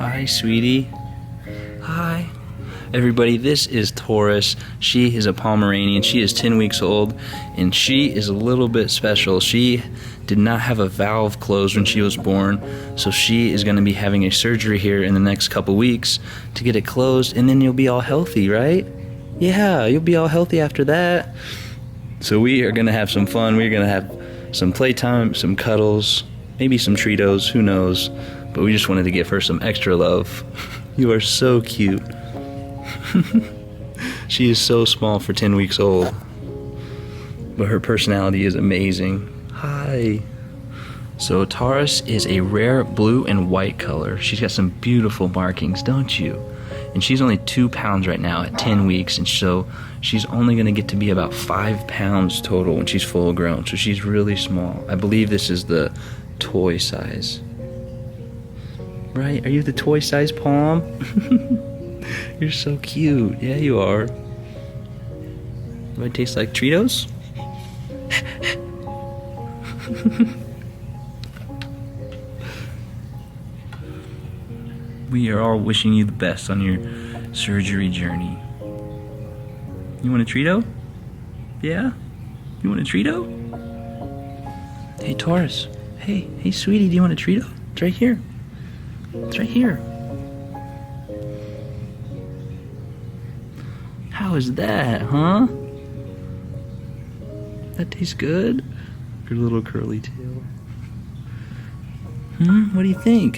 Hi, sweetie. Hi. Everybody, this is Taurus. She is a Pomeranian. She is 10 weeks old, and she is a little bit special. She did not have a valve closed when she was born, so she is going to be having a surgery here in the next couple weeks to get it closed, and then you'll be all healthy, right? Yeah, you'll be all healthy after that. So we are going to have some fun. We're going to have some playtime, some cuddles, maybe some Treatos, who knows. But we just wanted to give her some extra love. You are so cute. She is so small for 10 weeks old, but her personality is amazing. Hi. So Tarus is a rare blue and white color. She's got some beautiful markings, don't you? And she's only 2 pounds right now at 10 weeks, and so she's only going to get to be about 5 pounds total when she's full grown. So she's really small. I believe this is the toy size. Right? Are you the toy size, Pom? You're so cute. Yeah, you are. Do I taste like Treatos? We are all wishing you the best on your surgery journey. You want a Treato? Yeah? You want a Treato? Hey, Taurus. Hey, sweetie, do you want a Treato? It's right here. It's right here. How is that, huh? That tastes good? Your little curly tail. What do you think?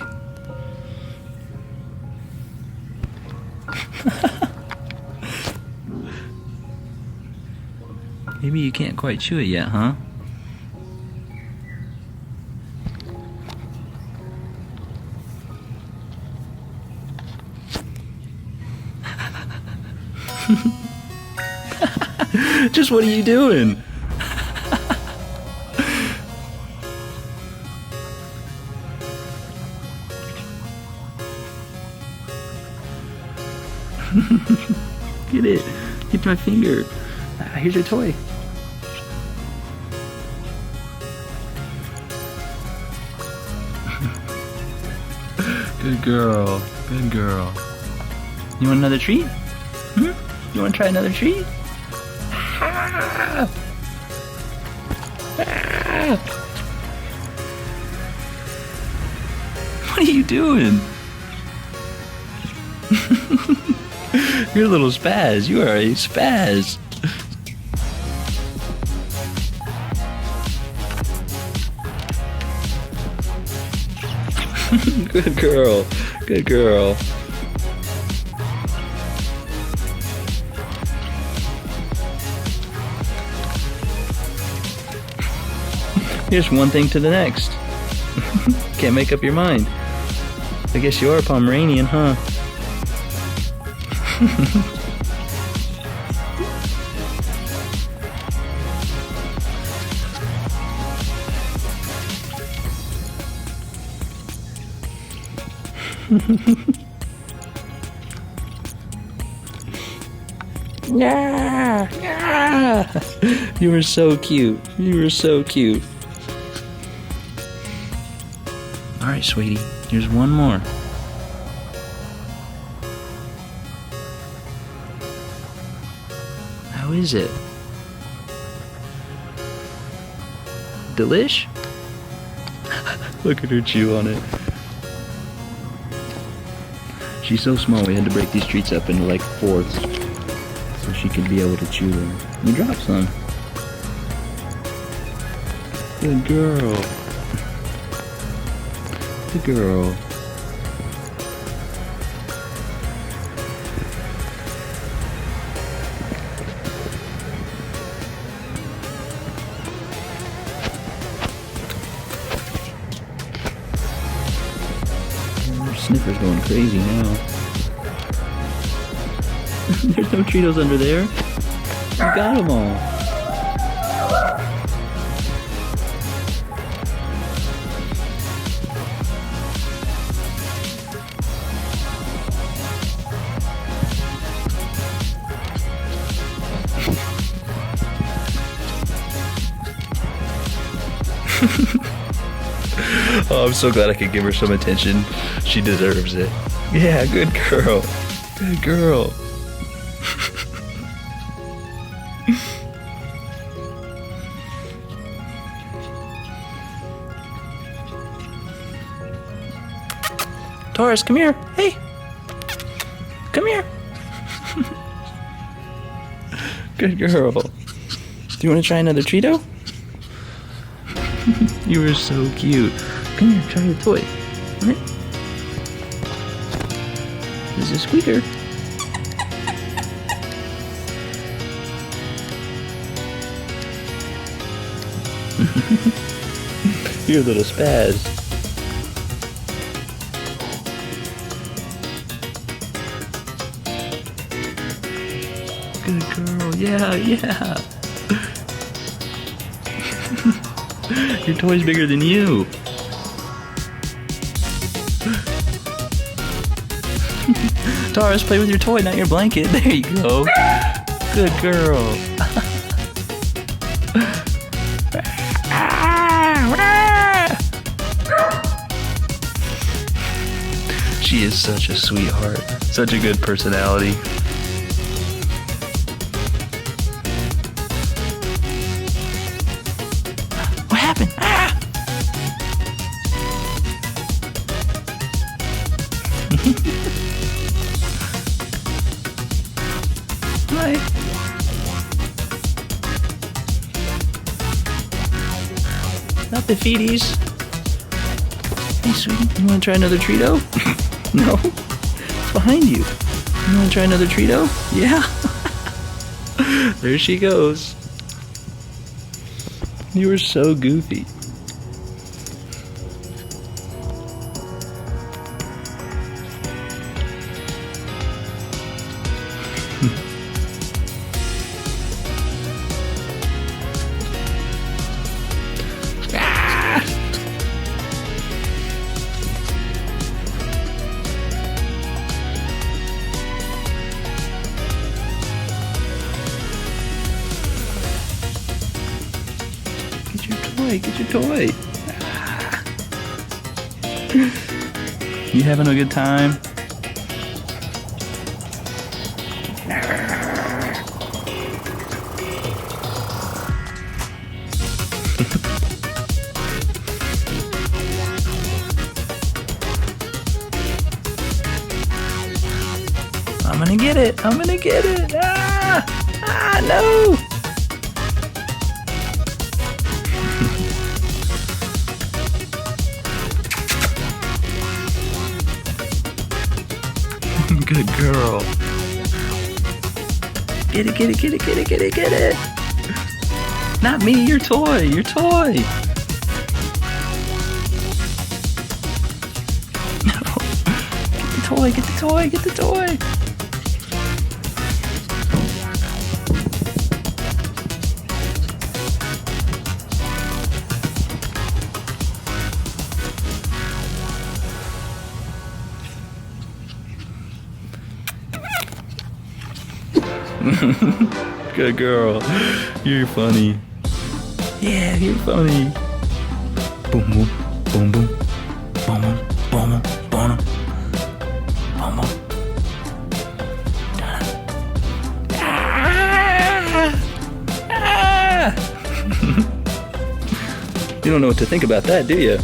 Maybe you can't quite chew it yet, huh? Just what are you doing? Get it. Get my finger. Here's your toy. Good girl. Good girl. You want another treat? You want to try another treat? Ah! Ah! What are you doing? You're a little spaz. You are a spaz. Good girl. Good girl. Here's one thing to the next. Can't make up your mind. I guess you are a Pomeranian, huh? Yeah, yeah. You were so cute. You were so cute. All right, sweetie. Here's one more. How is it? Delish? Look at her chew on it. She's so small, we had to break these treats up into like fourths so she could be able to chew them. You dropped some. Good girl. Good girl. Sniffer's going crazy now. There's no Treatos under there. You got them all. Oh, I'm so glad I could give her some attention. She deserves it. Yeah, good girl. Good girl. Taurus, come here. Hey. Come here. Good girl. Do you want to try another Cheeto? You were so cute. Come here, try the toy. Right? This is a squeaker. You're a little spaz. Good girl. Yeah, yeah. Your toy's bigger than you. Tarus, play with your toy, not your blanket. There you go. Good girl. She is such a sweetheart. Such a good personality. What happened? Ah! Hi. Not the feeties. Hey, sweetie, you want to try another Cheeto? No? It's behind you. You want to try another Cheeto? Yeah. There she goes. You were so goofy. Get your toy. You having a good time? I'm gonna get it. I'm gonna get it. No. Good girl. Get it, get it, get it, get it, get it, get it. Not me, your toy, your toy. No. Get the toy, get the toy, get the toy. Good girl. You're funny. Yeah, you're funny. Boom, boom, boom, boom. Boom, boom, boom, boom, boom, boom. You don't know what to think about that, do you?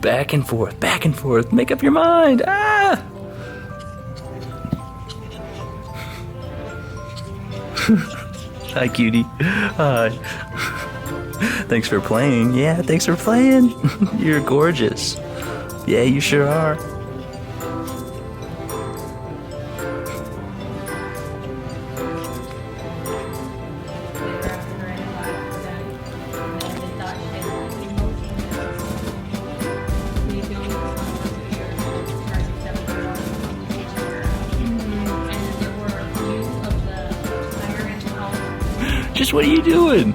Back and forth, back and forth. Make up your mind. Ah! Hi, cutie. Hi. Thanks for playing. Yeah, thanks for playing. You're gorgeous. Yeah, you sure are. Just what are you doing?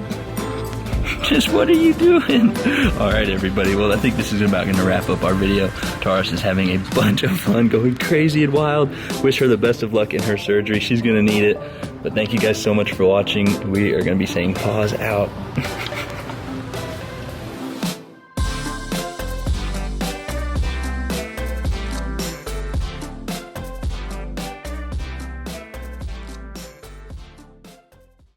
Just what are you doing? Alright everybody, well I think this is about going to wrap up our video. Taurus is having a bunch of fun, going crazy and wild. Wish her the best of luck in her surgery. She's going to need it. But thank you guys so much for watching. We are going to be saying pause out.